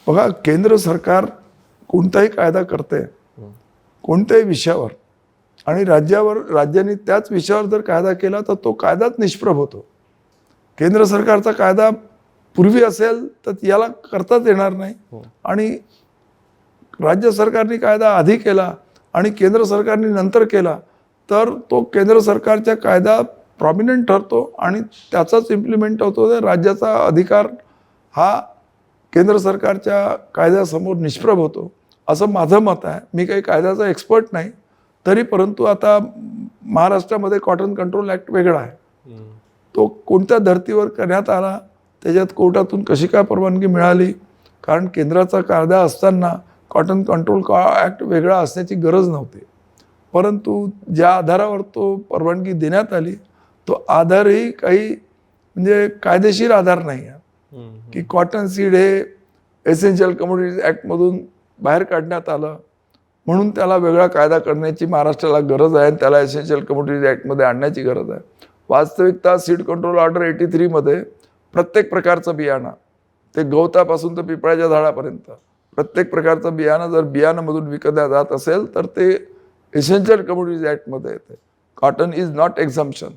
बघा, केंद्र सरकार कोणताही कायदा करते कोणत्याही विषयावर, आणि राज्यांनी त्याच विषयावर जर कायदा केला तर तो कायदाच निष्प्रभ होतो. केंद्र सरकारचा कायदा पूर्वी असेल तर याला करताच येणार नाही, आणि राज्य सरकारने कायदा आधी केला आणि केंद्र सरकारने नंतर केला तर तो केंद्र सरकारचा कायदा प्रॉमिनंट ठरतो आणि त्याचाच इम्प्लिमेंट होतो. राज्याचा अधिकार हा केंद्र सरकारच्या कायद्यासमोर निष्प्रभ होतो, असं माझं मत आहे. मी काही कायद्याचा एक्सपर्ट नाही, तरी परंतु आता महाराष्ट्रामध्ये कॉटन कंट्रोल ॲक्ट वेगळा आहे. तो कोणत्या धर्तीवर करण्यात आला, त्याच्यात कोर्टातून कशी काय परवानगी मिळाली, कारण केंद्राचा कायदा असताना कॉटन कंट्रोल ॲक्ट वेगळा असण्याची गरज नव्हती. परंतु ज्या आधारावर तो परवानगी देण्यात आली तो आधारही काही म्हणजे कायदेशीर आधार नाही आहे की कॉटन सीड हे एसेन्शियल कमोडिटीज ॲक्टमधून बाहेर काढण्यात आलं म्हणून त्याला वेगळा कायदा करण्याची महाराष्ट्राला गरज आहे आणि त्याला एसेन्शियल कमोडिटीज ॲक्टमध्ये आणण्याची गरज आहे. वास्तविकता सीड कंट्रोल ऑर्डर 83मध्ये प्रत्येक प्रकारचं बियाणं, ते गवतापासून तर पिपळाच्या झाडापर्यंत प्रत्येक प्रकारचं बियाणं जर बियाणामधून विकल्या जात असेल तर ते एसेन्शियल कमोडिटीज ॲक्टमध्ये येते. Cotton is not एक्झम्पशन.